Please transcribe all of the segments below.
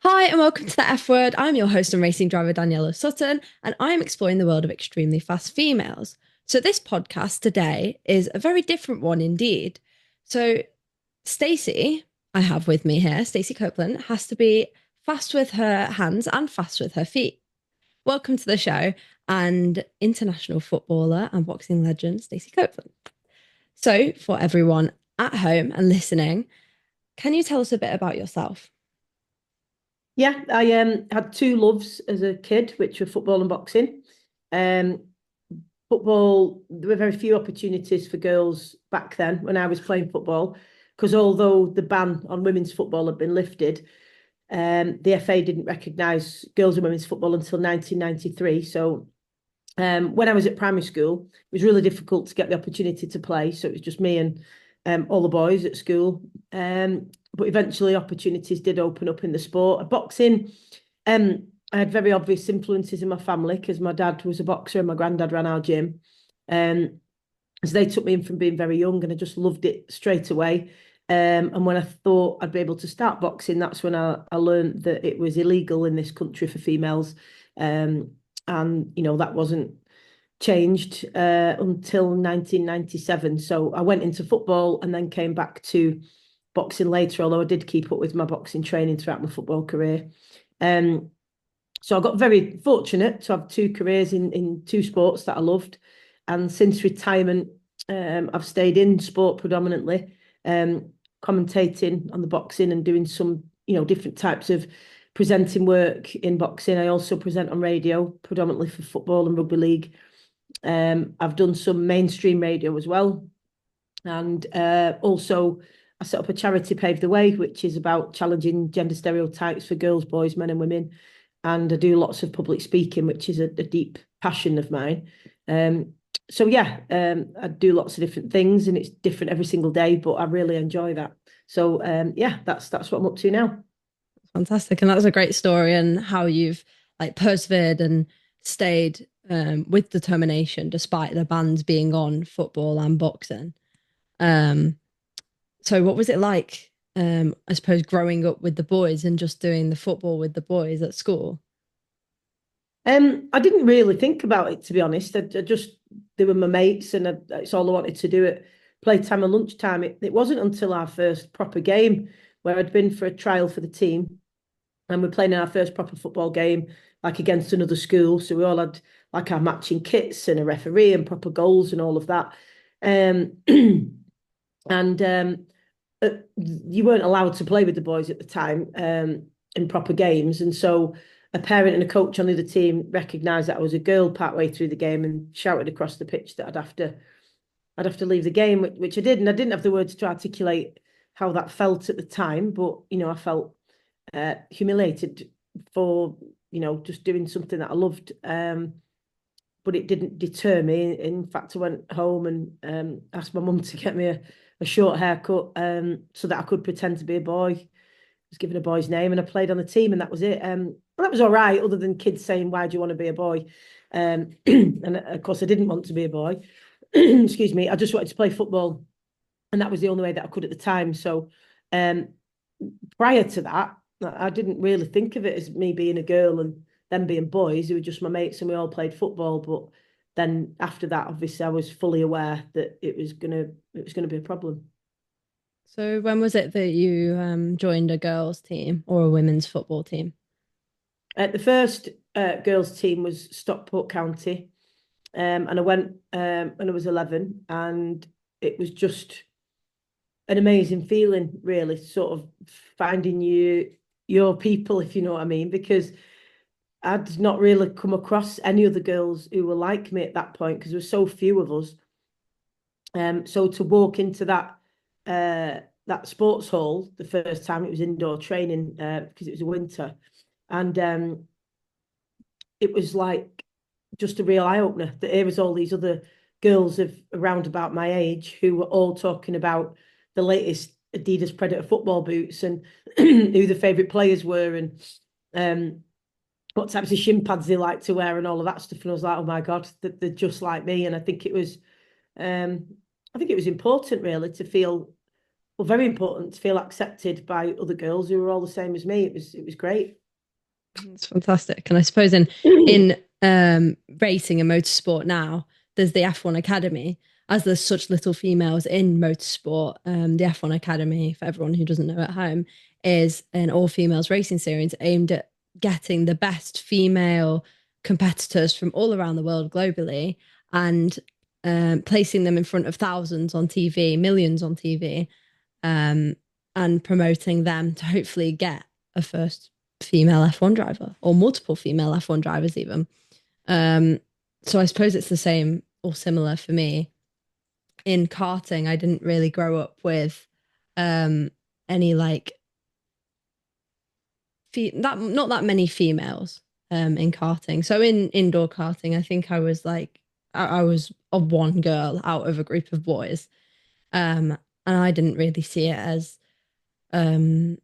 Hi, and welcome to the F Word. I'm your host and racing driver, Daniela Sutton, and I'm exploring the world of extremely fast females. So, this podcast today is a very different one indeed. So, Stacy, I have with me here, Stacy Copeland, has to be fast with her hands and fast with her feet. Welcome to the show, and international footballer and boxing legend, Stacy Copeland. So, for everyone at home and listening, can you tell us a bit about yourself? Yeah, I had two loves as a kid, which were football and boxing. Um, Football, there were very few opportunities for girls back then when I was playing football, because although the ban on women's football had been lifted, the FA didn't recognise girls and women's football until 1993. So when I was at primary school, it was really difficult to get the opportunity to play. So it was just me and all the boys at school. But eventually opportunities did open up in the sport. Boxing, I had very obvious influences in my family because my dad was a boxer and my granddad ran our gym. So they took me in from being very young and I just loved it straight away. And when I thought I'd be able to start boxing, that's when I learned that it was illegal in this country for females. And that wasn't changed until 1997. So I went into football and then came back to boxing later, although I did keep up with my boxing training throughout my football career. So I got very fortunate to have two careers in two sports that I loved. And since retirement, I've stayed in sport predominantly, commentating on the boxing and doing some, different types of presenting work in boxing. I also present on radio, predominantly for football and rugby league. I've done some mainstream radio as well. And also, I set up a charity, Pave the Way, which is about challenging gender stereotypes for girls, boys, men, and women. And I do lots of public speaking, which is a deep passion of mine. So yeah, I do lots of different things, and it's different every single day, but I really enjoy that. So yeah, that's what I'm up to now. Fantastic. And that's a great story and how you've like persevered and stayed with determination despite the bans being on football and boxing. Um, so what was it like, I suppose, growing up with the boys and just doing the football with the boys at school? I didn't really think about it, to be honest. I just they were my mates, and it's all I wanted to do at playtime and lunchtime. It wasn't until our first proper game where I'd been for a trial for the team, and we're playing our first proper football game, like against another school. So we all had like our matching kits and a referee and proper goals and all of that. Um, and You weren't allowed to play with the boys at the time in proper games, and so a parent and a coach on the other team recognised that I was a girl partway through the game and shouted across the pitch that I'd have to leave the game, which I did, and I didn't have the words to articulate how that felt at the time, but I felt humiliated for just doing something that I loved. But it didn't deter me. In fact, I went home and asked my mum to get me a short haircut so that I could pretend to be a boy. I was given a boy's name and I played on the team, and that was it. That was all right, other than kids saying, "Why do you want to be a boy?" And of course, I didn't want to be a boy. Excuse me. I just wanted to play football, and that was the only way that I could at the time. So um, prior to that, I didn't really think of it as me being a girl and them being boys. Who were just my mates, and we all played football. But then after that, obviously, I was fully aware that it was gonna be a problem. So when was it that you joined a girls' team or a women's football team? The first girls' team was Stockport County, and I went when I was 11, and it was just an amazing feeling, really, sort of finding your people, if you know what I mean, because I'd not really come across any other girls who were like me at that point because there were so few of us. So to walk into that sports hall the first time, it was indoor training because it was a winter, and it was like just a real eye opener that here was all these other girls of around about my age who were all talking about the latest Adidas Predator football boots and who the favourite players were and what types of shin pads they like to wear and all of that stuff. And I was like, oh my God, they're just like me. And um, I think it was important really to feel Well, very important to feel accepted by other girls who were all the same as me. It was great. It's fantastic. And I suppose in racing and motorsport now, there's the F1 Academy. As there's such little females in motorsport, the F1 Academy, for everyone who doesn't know at home, is an all females racing series aimed at getting the best female competitors from all around the world globally and placing them in front of thousands on TV, millions on TV, um, and promoting them to hopefully get a first female F1 driver or multiple female F1 drivers, even. Um, so I suppose it's the same or similar for me. In karting, I didn't really grow up with um, any like that not that many females in karting. So in indoor karting, I think I was like I was a one girl out of a group of boys, and I didn't really see it as um,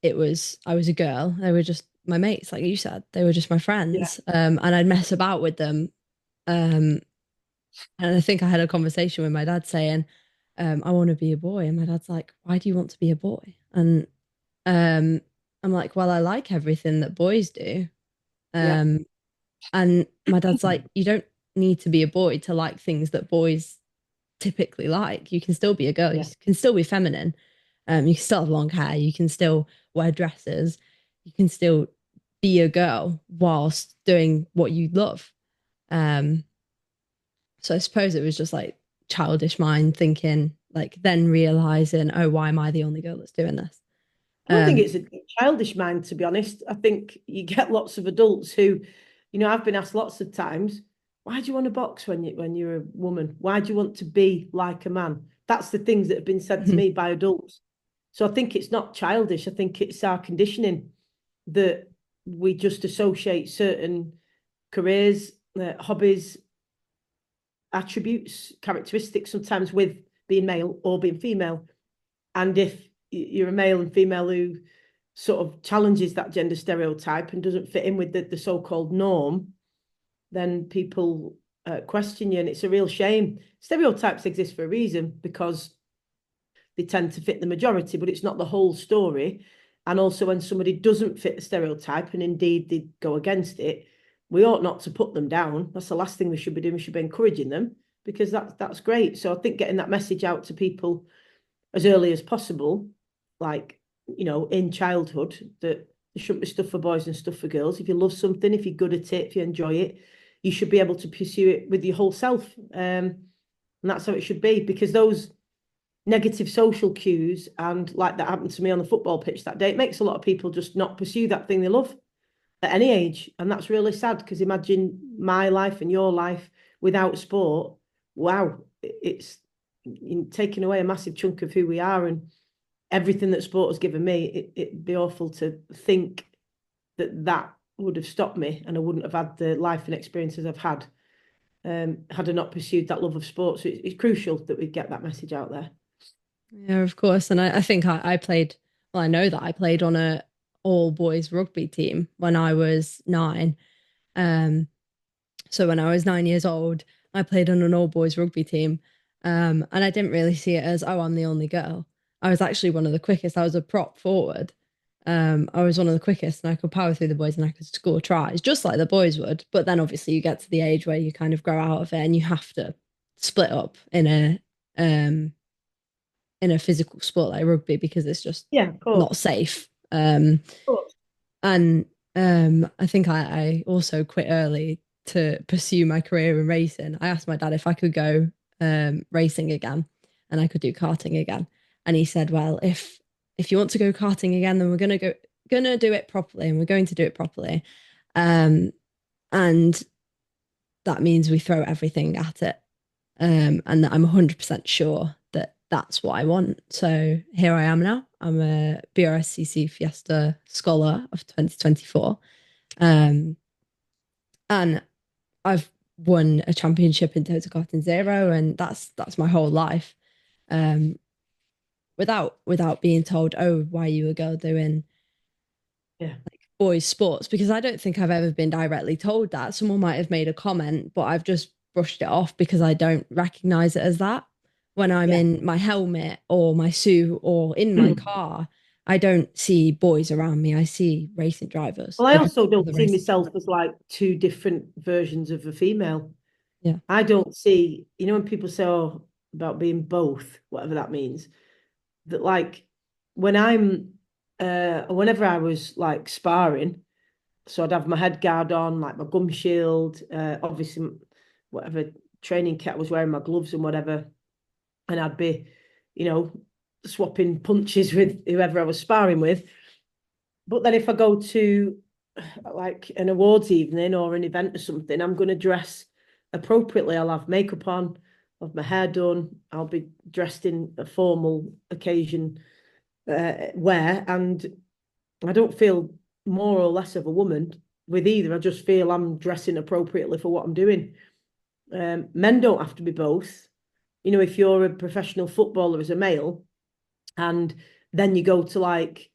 it was I was a girl. They were just my mates, like you said. They were just my Yeah, friends, and I'd mess about with them. Um, and I think I had a conversation with my dad saying, "I want to be a boy," and my dad's like, "Why do you want to be a boy?" And um, I'm like, "Well, I like everything that boys do." yeah, Um, and my dad's like, "You don't need to be a boy to like things that boys typically like. You can still be a girl. You yeah. can still be feminine. You can still have long hair. You can still wear dresses. You can still be a girl whilst doing what you love." Um, so I suppose it was just like childish mind thinking, like then realizing, oh, why am I the only girl that's doing this? I don't think Um, it's a childish mind, to be honest. I think you get lots of adults who, I've been asked lots of times, why do you want to box when you're a woman? Why do you want to be like a man? That's the things that have been said to me by adults. So I think it's not childish. I think it's our conditioning that we just associate certain careers, hobbies, attributes, characteristics sometimes with being male or being female. And if you're a male and female who sort of challenges that gender stereotype and doesn't fit in with the so-called norm, then people question you. And it's a real shame. Stereotypes exist for a reason because they tend to fit the majority, but it's not the whole story. And also, when somebody doesn't fit the stereotype and indeed they go against it, we ought not to put them down. That's the last thing we should be doing. We should be encouraging them because that's great. So I think getting that message out to people as early as possible, like, in childhood, that there shouldn't be stuff for boys and stuff for girls. If you love something, if you're good at it, if you enjoy it, you should be able to pursue it with your whole self. And that's how it should be, because those negative social cues, and like that happened to me on the football pitch that day, it makes a lot of people just not pursue that thing they love at any age. And that's really sad, because imagine my life and your life without sport. Wow, it's taking away a massive chunk of who we are and everything that sport has given me. It'd be awful to think that would have stopped me and I wouldn't have had the life and experiences I've had I not pursued that love of sport. So it's crucial that we get that message out there. yeah, of course. And I think I played, well, I know that I played on a all boys rugby team when I was 9. Um, So when I was 9 years old, I played on an all boys rugby team. And I didn't really see it as, oh, I'm the only girl. I was actually one of the quickest. I was a prop forward. I was one of the quickest and I could power through the boys and I could score tries, just like the boys would. But then obviously you get to the age where you kind of grow out of it and you have to split up um in a physical sport like rugby because it's just Yeah, of course. not safe. Of course. And I think I also quit early to pursue my career in racing. I asked my dad if I could go racing again and I could do karting again. And he said, "Well, if you want to go karting again, then we're gonna do it properly, and we're going to do it properly. Um, and that means we throw everything at it. And that I'm 100% sure that that's what I want. So here I am now. I'm a BRSCC Fiesta Scholar of 2024. Um, and I've won a championship in Total Karting Zero, and that's my whole life. Um, without being told, oh, why are you a girl doing Yeah. boys sports? Because I don't think I've ever been directly told that. Someone might have made a comment, but I've just brushed it off because I don't recognize it as that. when I'm Yeah. in my helmet or my suit or in my car, I don't see boys around me. I see racing drivers Well, I because also of don't the see racing. myself as like two different versions of a female. Yeah. I don't see, when people say, oh, about being both, whatever that means, that like when whenever I was like sparring, so I'd have my head guard on, like my gum shield, obviously whatever training kit I was wearing, my gloves and whatever, and I'd be, you know, swapping punches with whoever I was sparring with. But then if I go to like an awards evening or an event or something, I'm going to dress appropriately. I'll have makeup on, I'll have my hair done, I'll be dressed in a formal occasion wear, and I don't feel more or less of a woman with either. I just feel I'm dressing appropriately for what I'm doing. Men don't have to be both. If you're a professional footballer as a male, and then you go to like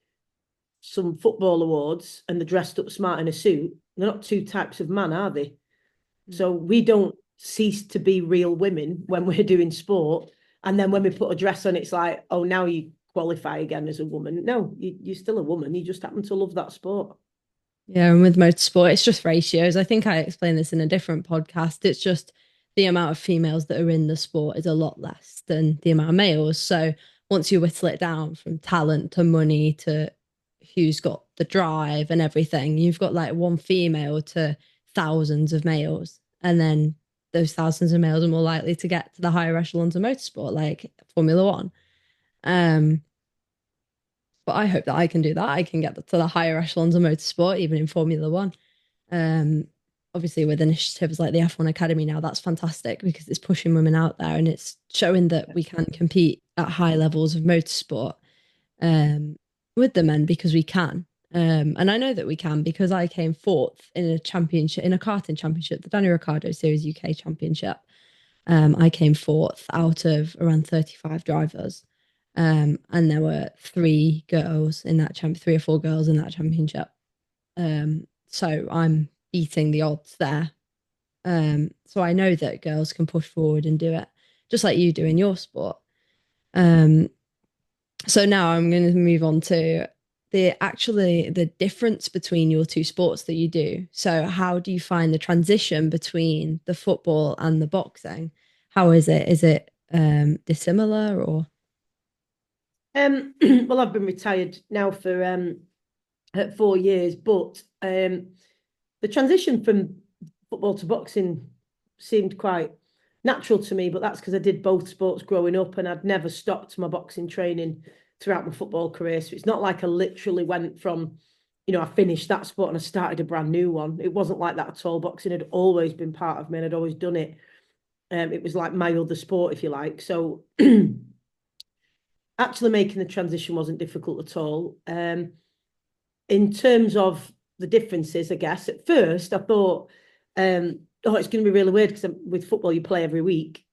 some football awards and they're dressed up smart in a suit, they're not two types of man, are they? Mm. So we don't cease to be real women when we're doing sport. And then when we put a dress on, it's like, oh, now you qualify again as a woman. No, you're still a woman. You just happen to love that sport. Yeah, and with motorsport, it's just ratios. I think I explained this in a different podcast. It's just the amount of females that are in the sport is a lot less than the amount of males. So once you whittle it down from talent to money to who's got the drive and everything, you've got like one female to thousands of males. And then those thousands of males are more likely to get to the higher echelons of motorsport, like Formula One. Um, but I hope that I can do that. I can get to the higher echelons of motorsport, even in Formula One. Um, Obviously, with initiatives like the F1 Academy now, that's fantastic because it's pushing women out there and it's showing that we can compete at high levels of motorsport um, with the men because we can. And I know that we can because I came fourth in a championship, in a karting championship, the Daniel Ricciardo Series UK Championship. I came fourth out of around 35 drivers. And there were three or four girls in that championship. So I'm beating the odds there. So I know that girls can push forward and do it, just like you do in your sport. Um, so now I'm going to move on to the difference between your two sports that you do. So how do you find the transition between the football and the boxing? How is it? Is it dissimilar or? Well, I've been retired now for 4 years, but the transition from football to boxing seemed quite natural to me, but that's because I did both sports growing up and I'd never stopped my boxing training throughout my football career. So it's not like I literally went from, I finished that sport and I started a brand new one. It wasn't like that at all. Boxing had always been part of me and I'd always done it. It was like my other sport, if you like. So actually making the transition wasn't difficult at all. In terms of the differences, I guess at first I thought, oh, it's going to be really weird because with football you play every week,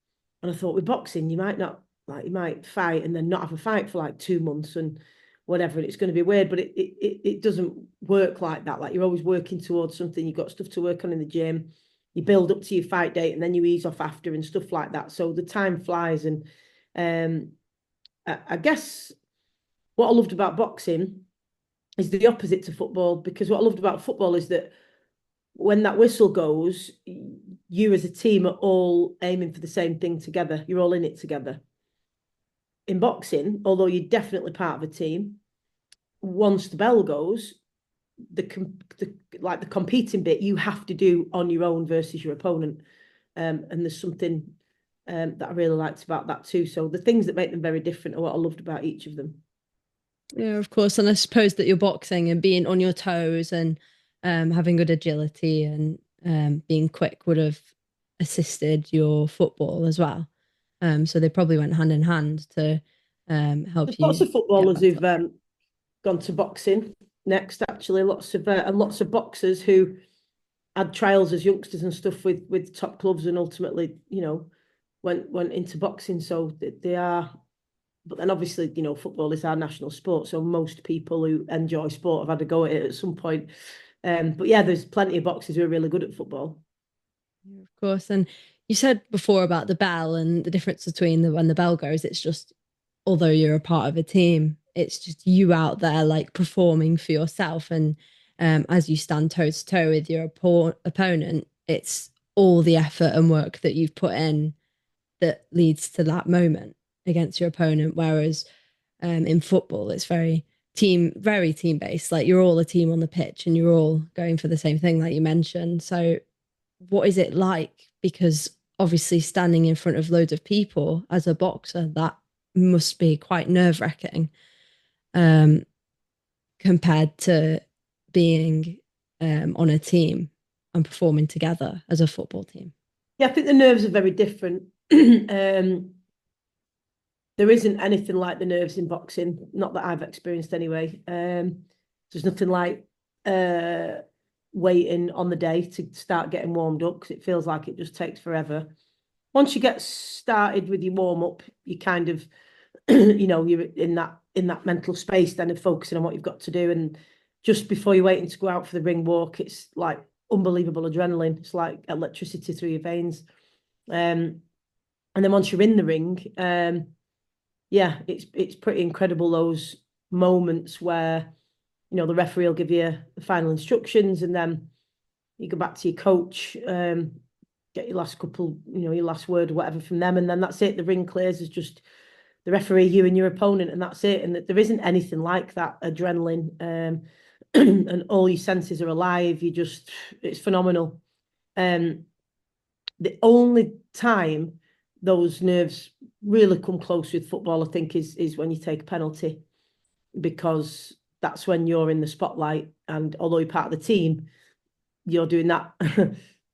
and I thought with boxing you might not like you might fight and then not have a fight for like 2 months and whatever, and it's going to be weird, but it doesn't work like that. Like you're always working towards something. You've got stuff to work on in the gym. You build up to your fight date and then you ease off after and stuff like that. So the time flies, and I guess what I loved about boxing is the opposite to football, because what I loved about football is that when that whistle goes, you as a team are all aiming for the same thing together. You're all in it together. In boxing, although you're definitely part of a team, once the bell goes, the competing bit you have to do on your own versus your opponent. And there's something that I really liked about that too. So the things that make them very different are what I loved about each of them. Yeah, of course. And I suppose that you're boxing and being on your toes and having good agility and being quick would have assisted your football as well. So they probably went hand in hand to There's help lots you of get footballers better. who've gone to boxing next. Actually, lots of boxers who had trials as youngsters and stuff with top clubs and ultimately, went into boxing. So they are. But then obviously, football is our national sport. So most people who enjoy sport have had a go at it at some point. But yeah, there's plenty of boxers who are really good at football. Yeah, of course. And You said before about the bell and the difference between when the bell goes, it's just, although you're a part of a team, it's just you out there like performing for yourself. And as you stand toe to toe with your opponent, it's all the effort and work that you've put in that leads to that moment against your opponent. Whereas in football, it's very team based. Like you're all a team on the pitch and you're all going for the same thing, like you mentioned. So, what is it like? Because obviously, standing in front of loads of people as a boxer, that must be quite nerve wracking um, compared to being on a team and performing together as a football team. Yeah, I think the nerves are very different. There isn't anything like the nerves in boxing, not that I've experienced anyway. There's nothing like waiting on the day to start getting warmed up because it feels like it just takes forever. Once you get started with your warm up, you kind of, you're in that mental space then of focusing on what you've got to do. And just before you're waiting to go out for the ring walk, it's like unbelievable adrenaline. It's like electricity through your veins. And then once you're in the ring, yeah, it's pretty incredible those moments where the referee will give you the final instructions, and then you go back to your coach, get your last couple, your last word or whatever from them, and then that's it. The ring clears. It's just the referee, you and your opponent, and that's it. And there isn't anything like that adrenaline, and all your senses are alive. It's phenomenal. The only time those nerves really come close with football, I think, is when you take a penalty, because that's when you're in the spotlight. And although you're part of the team, you're doing that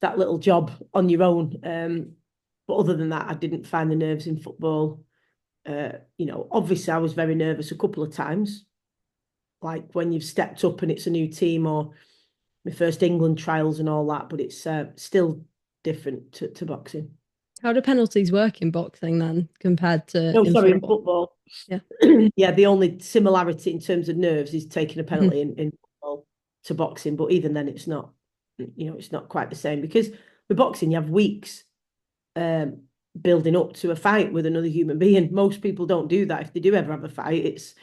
that little job on your own. But other than that, I didn't find the nerves in football. Obviously, I was very nervous a couple of times, like when you've stepped up and it's a new team, or my first England trials and all that. But it's still different to boxing. How do penalties work in boxing then compared to No, in sorry, in football? football. Yeah. Yeah, the only similarity in terms of nerves is taking a Mhm. penalty in football to boxing. But even then, it's not, it's not quite the same, because with boxing, you have weeks um, building up to a fight with another human being. Most people don't do that. If they do ever have a fight, it's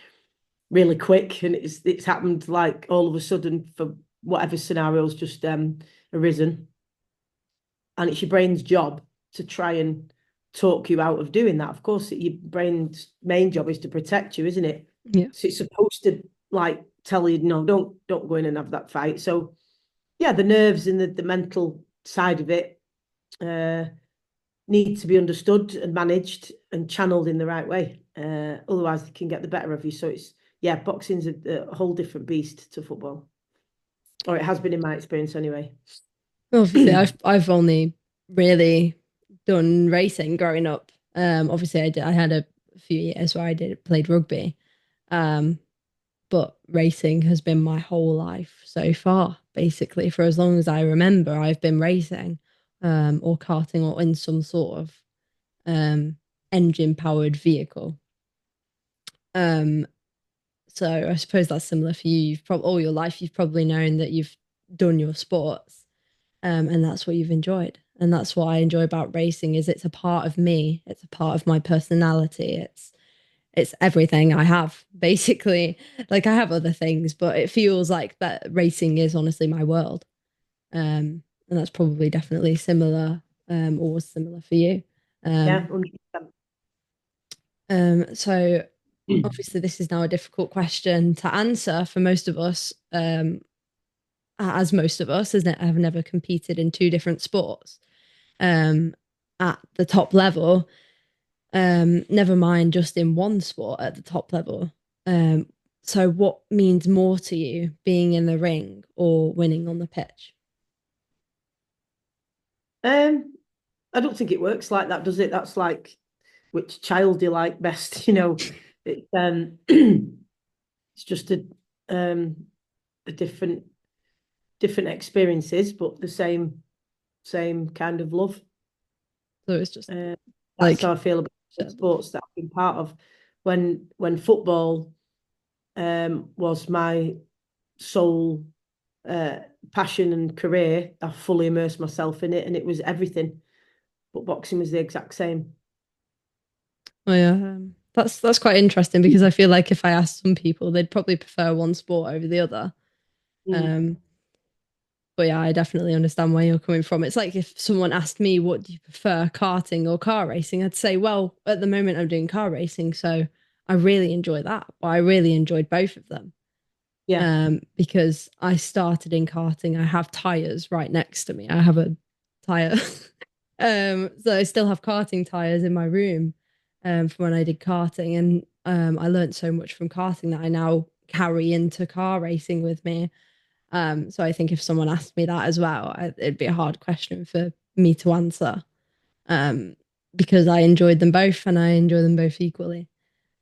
really quick, and it's happened like all of a sudden for whatever scenario's just arisen. And it's your brain's job to try and talk you out of doing that. Of course, your brain's main job is to protect you, isn't it? Yeah. So it's supposed to like tell you, no, don't go in and have that fight. So yeah, the nerves and the mental side of it need to be understood and managed and channeled in the right way. Otherwise, they can get the better of you. So boxing's a whole different beast to football, or it has been in my experience anyway. Obviously, I've only really done racing growing up. Obviously, I had a few years where I played rugby. Um, but racing has been my whole life so far. Basically, for as long as I remember, I've been racing, or karting, or in some sort of engine powered vehicle. Um, so I suppose that's similar for you. You've probably all your life you've probably known that you've done your sports, and that's what you've enjoyed. And that's what I enjoy about racing is it's a part of me. It's a part of my personality. It's everything I have, basically. Like I have other things, but it feels like that racing is honestly my world. And that's probably definitely similar, or was similar for you. Yeah, Um, 100%. so obviously this is now a difficult question to answer for most of us, as most of us have never competed in two different sports um, at the top level. Never mind just in one sport at the top level. Um, so what means more to you, being in the ring or winning on the pitch? Um, I don't think it works like that, does it? That's like which child do you like best, It it's just a different experiences, but the same kind of love. So it's just Uh, that's like how I feel about the shared love. sports that I've been part of. When football was my sole uh, passion and career, I fully immersed myself in it, and it was everything. but boxing was the exact same. Oh yeah, that's quite interesting because I feel like if I asked some people, they'd probably prefer one sport over the other. Mm. Um, but yeah, I definitely understand where you're coming from. It's like if someone asked me, what do you prefer, karting or car racing? I'd say, well, at the moment I'm doing car racing, so I really enjoy that. But I really enjoyed both of them. Yeah. Because I started in karting. I have tires right next to me. I have a tire. So I still have karting tires in my room from when I did karting. And I learned so much from karting that I now carry into car racing with me. So I think if someone asked me that as well, it'd be a hard question for me to answer um, because I enjoyed them both and I enjoy them both equally.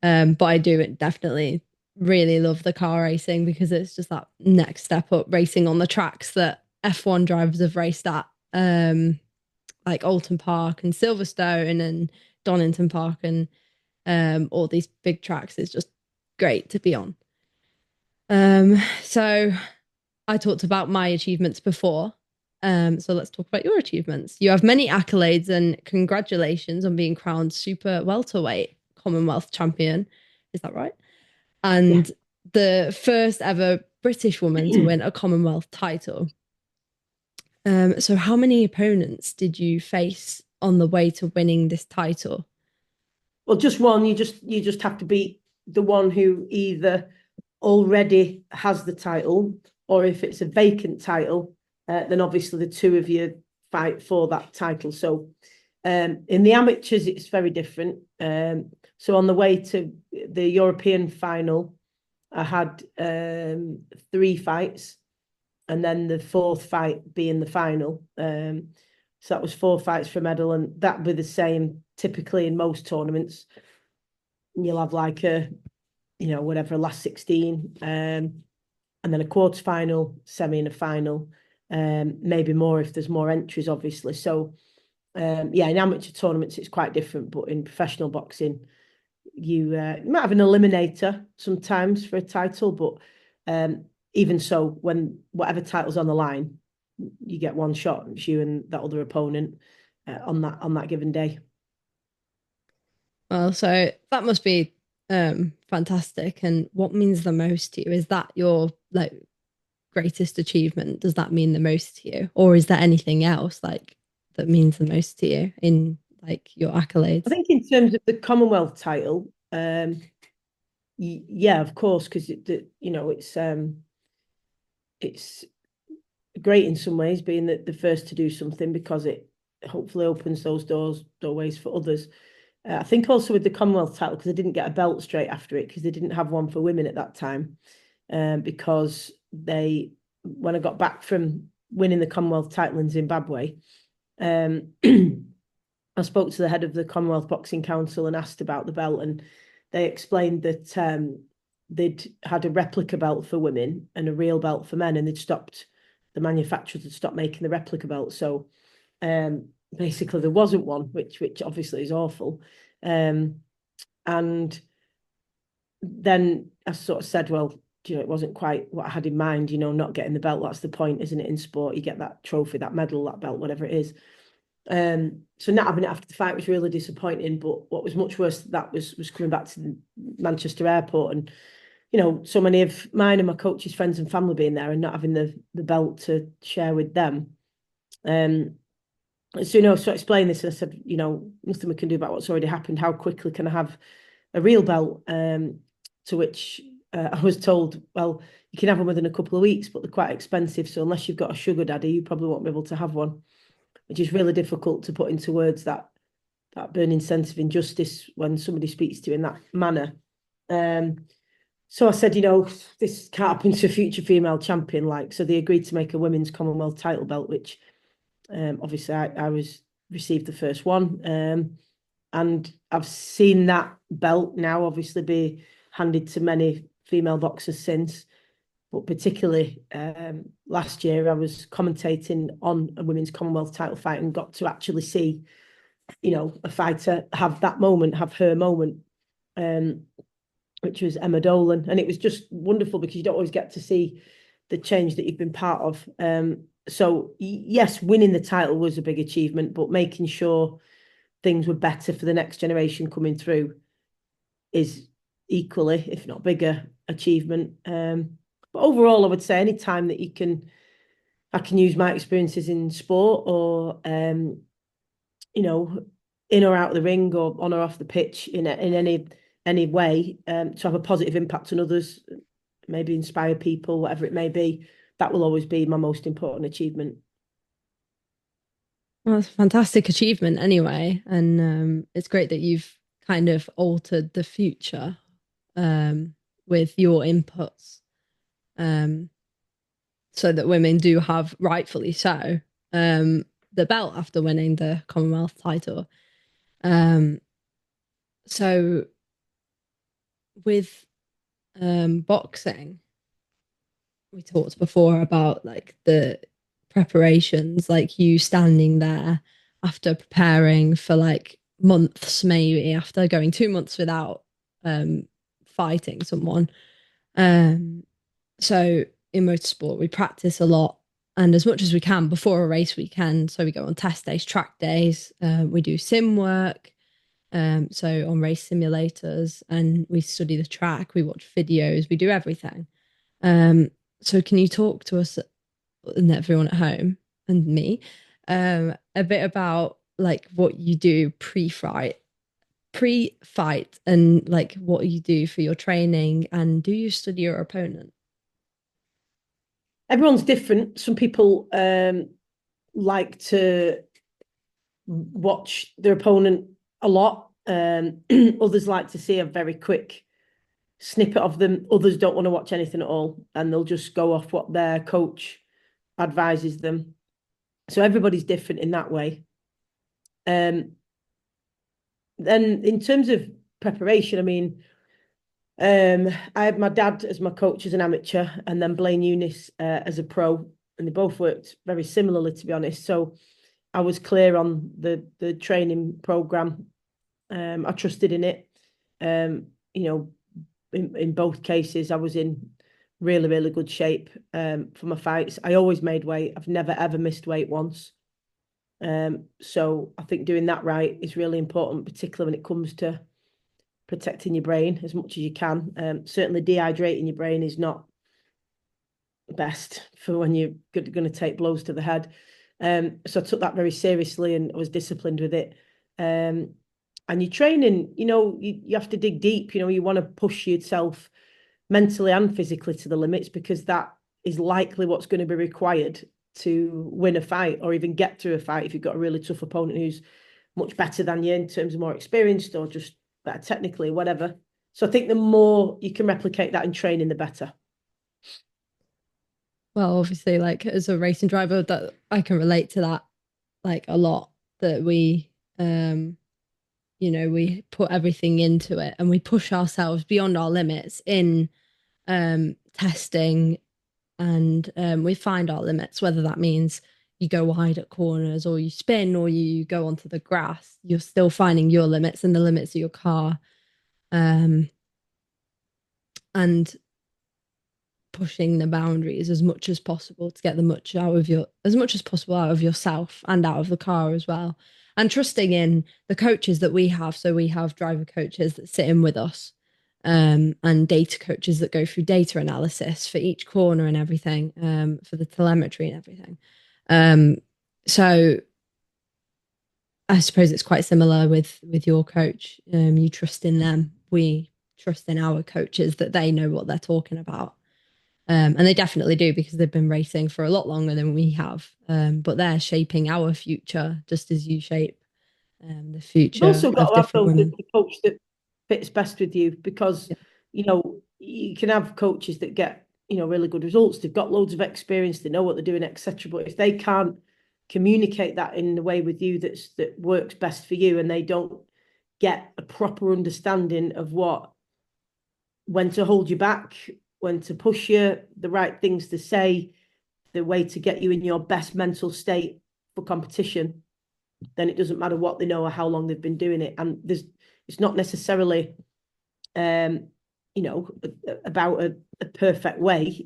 But I do definitely really love the car racing because it's just that next step up racing on the tracks that F1 drivers have raced at, like Alton Park and Silverstone and Donington Park and all these big tracks is just great to be on. So I talked about my achievements before. So let's talk about your achievements. You have many accolades and congratulations on being crowned super welterweight Commonwealth champion. Is that right? Yeah. And the first ever British woman to win a Commonwealth title. So how many opponents did you face on the way to winning this title? Well, just one. You just have to beat the one who either already has the title, or if it's a vacant title, then obviously the two of you fight for that title. So in the amateurs, it's very different. So on the way to the European final, I had 3 fights, and then the fourth fight being the final. So that was 4 fights for a medal, and that would be the same typically in most tournaments. You'll have like whatever, last 16, and then a quarter final, semi, and a final. Maybe more if there's more entries, obviously. So yeah, in amateur tournaments it's quite different, but in professional boxing, you might have an eliminator sometimes for a title, but even so, when whatever title's on the line, you get one shot. It's you and that other opponent on that given day. Well, so that must be fantastic. And what means the most to you? Is that your like greatest achievement? Does that mean the most to you? Or is there anything else like that means the most to you in like your I accolades? think in terms of the Commonwealth title, yeah, of course, because it's great in some ways being the first to do something, because it hopefully opens those doorways for others. I think also with the Commonwealth title, because they didn't get a belt straight after it, because they didn't have one for women at that time, because when I got back from winning the Commonwealth title in Zimbabwe, I spoke to the head of the Commonwealth Boxing Council and asked about the belt, and they explained that they'd had a replica belt for women and a real belt for men, and the manufacturers had stopped making the replica belt. So basically there wasn't one, which obviously is awful. And then I sort of said, well, it wasn't quite what I had in mind, not getting the belt. That's the point, isn't it? In sport, you get that trophy, that medal, that belt, whatever it is. So not having it after the fight was really disappointing. But what was much worse that was coming back to Manchester Airport, and so many of mine and my coach's friends and family being there and not having the belt to share with them. So I explained this, and I said, nothing we can do about what's already happened. How quickly can I have a real belt? To which I was told, well, you can have them within a couple of weeks, but they're quite expensive. So unless you've got a sugar daddy, you probably won't be able to have one, which is really difficult to put into words, that burning sense of injustice when somebody speaks to you in that manner. So I said, this can't happen to a future female champion. So they agreed to make a women's Commonwealth title belt, which obviously I received the first one. And I've seen that belt now obviously be handed to many female boxers since. But particularly last year, I was commentating on a women's Commonwealth title fight and got to actually see, a fighter have that moment, have her moment, which was Emma Dolan. And it was just wonderful, because you don't always get to see the change that you've been part of. So yes, winning the title was a big achievement, but making sure things were better for the next generation coming through is equally, if not bigger, achievement. But overall, I would say any time that I can use my experiences in sport or you know, in or out of the ring or on or off the pitch in any way to have a positive impact on others, maybe inspire people, whatever it may be. That will always be my most important achievement. Well, it's a fantastic achievement anyway. And it's great that you've kind of altered the future with your inputs um, so that women do have, rightfully so, the belt after winning the Commonwealth title. Um, so with boxing, we talked before about like the preparations, like you standing there after preparing for like months, maybe after going 2 months without um, fighting someone. Um, so in motorsport, we practice a lot and as much as we can before a race weekend. So we go on test days, track days, we do sim work. So on race simulators and we study the track, we watch videos, we do everything. Um, so can you talk to us and everyone at home and me a bit about like what you do pre-fight and like what you do for your training and do you study your opponent? Everyone's different. Some people like to watch their opponent a lot. Others like to see a very quick snippet of them. Others don't want to watch anything at all, and they'll just go off what their coach advises them. So everybody's different in that way. Then in terms of preparation, I mean, I had my dad as my coach as an amateur, and then Blaine Eunice as a pro, and they both worked very similarly, to be honest. So I was clear on the training program. I trusted in it. You know, in both cases, I was in really, really good shape for my fights. I always made weight. I've never ever missed weight once. So I think doing that right is really important, particularly when it comes to protecting your brain as much as you can. Certainly dehydrating your brain is not best for when you're going to take blows to the head. So I took that very seriously and I was disciplined with it. And your training, you have to dig deep. You want to push yourself mentally and physically to the limits because that is likely what's going to be required to win a fight or even get through a fight if you've got a really tough opponent who's much better than you in terms of more experienced or just better technically, whatever. So I think the more you can replicate that in training, the better. Well, obviously, like as a racing driver, that I can relate to that like a lot. That we put everything into it and we push ourselves beyond our limits in testing, and we find our limits. Whether that means you go wide at corners, or you spin, or you go onto the grass, you're still finding your limits and the limits of your car, um, and pushing the boundaries as much as possible to get as much as possible out of yourself and out of the car as well, and trusting in the coaches that we have. So we have driver coaches that sit in with us, and data coaches that go through data analysis for each corner and everything, for the telemetry and everything. So I suppose it's quite similar with your coach. You trust in them. We trust in our coaches that they know what they're talking about. And they definitely do because they've been racing for a lot longer than we have. But they're shaping our future just as you shape the You've future also got of to have different though women. the coach that fits best with you because Yeah. you can have coaches that get really good results. They've got loads of experience. They know what they're doing, etc. But if they can't communicate that in the way with you that works best for you, and they don't get a proper understanding of when to hold you back, when to push you, the right things to say, the way to get you in your best mental state for competition, then it doesn't matter what they know or how long they've been doing it. And it's not necessarily, about a perfect way,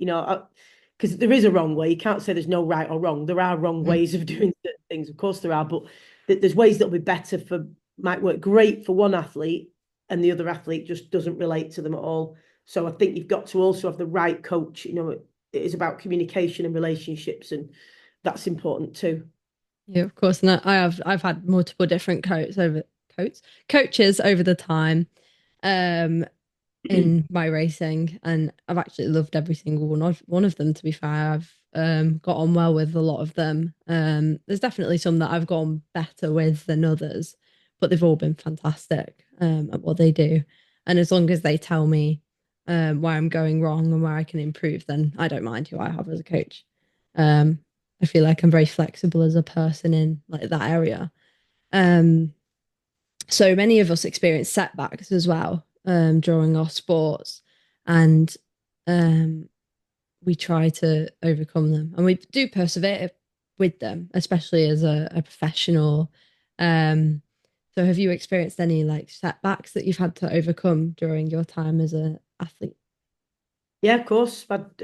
because there is a wrong way. You can't say there's no right or wrong. There are wrong Mm. ways of doing certain things. Of course there are, but there's ways that'll be better for, might work great for one athlete and the other athlete just doesn't relate to them at all. So I think you've got to also have the right coach. It is about communication and relationships, and that's important too. Yeah, of course. And I've had multiple different coaches over the time. Um, in my racing, and I've actually loved every single one of them. To be fair, I've got on well with a lot of them. There's definitely some that I've gone better with than others, but they've all been fantastic at what they do. And as long as they tell me where I'm going wrong and where I can improve, then I don't mind who I have as a coach. Um, I feel like I'm very flexible as a person in like that area. Um, so many of us experience setbacks as well during our sports, and um, we try to overcome them, and we do persevere with them, especially as a professional. So have you experienced any like setbacks that you've had to overcome during your time as an athlete? Yeah, of course. But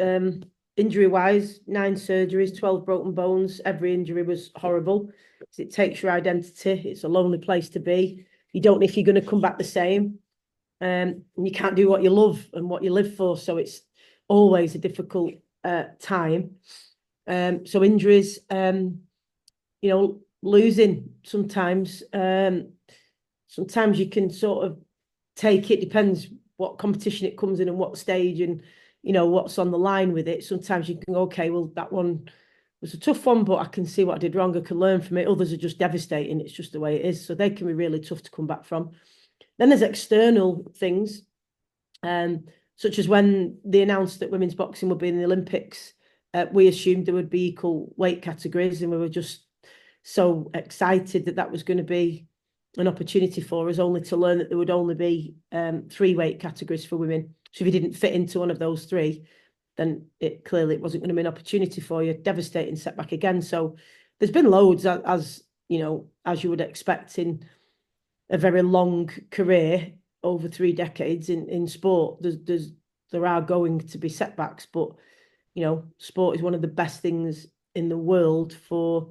injury wise, 9 surgeries, 12 broken bones. Every injury was horrible. It takes your identity. It's a lonely place to be. You don't know if you're going to come back the same. And you can't do what you love and what you live for. So it's always a difficult time. So injuries, losing sometimes. Sometimes you can sort of take it, depends what competition it comes in and what stage and what's on the line with it. Sometimes you can go, okay, well, that one was a tough one, but I can see what I did wrong. I can learn from it. Others are just devastating. It's just the way it is. So they can be really tough to come back from. Then there's external things, such as when they announced that women's boxing would be in the Olympics, we assumed there would be equal weight categories, and we were just so excited that that was going to be an opportunity for us, only to learn that there would only be 3 weight categories for women. So if you didn't fit into one of those 3, then it wasn't going to be an opportunity for you. Devastating setback again. So there's been loads, as as you would expect in a very long career over 3 decades in sport. There are going to be setbacks, but sport is one of the best things in the world for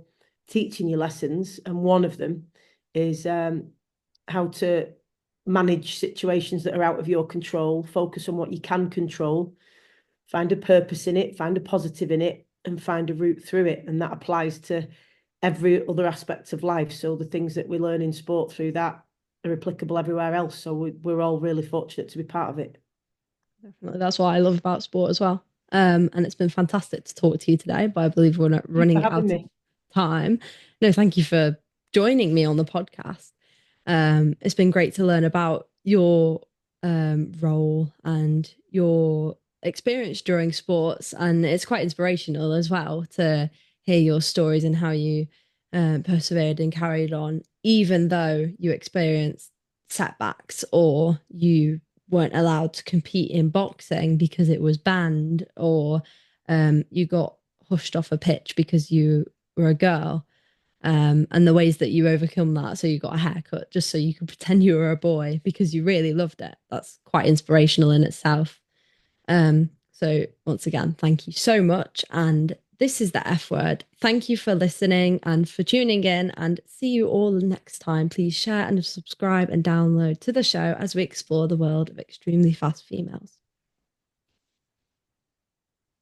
teaching you lessons, and one of them is how to manage situations that are out of your control, focus on what you can control, find a purpose in it, find a positive in it, and find a route through it. And that applies to every other aspect of life. So the things that we learn in sport through that are applicable everywhere else. So we're all really fortunate to be part of it. Definitely, that's what I love about sport as well. And it's been fantastic to talk to you today, but I believe we're not Thanks for running having out of me. time. No, thank you for joining me on the podcast. It's been great to learn about your role and your experience during sports, and it's quite inspirational as well to hear your stories and how you persevered and carried on, even though you experienced setbacks or you weren't allowed to compete in boxing because it was banned, or you got hushed off a pitch because you were a girl, and the ways that you overcome that. So you got a haircut just so you could pretend you were a boy because you really loved it. That's quite inspirational in itself. So once again, thank you so much. And this is the F word. Thank you for listening and for tuning in, and see you all next time. Please share and subscribe and download to the show as we explore the world of extremely fast females.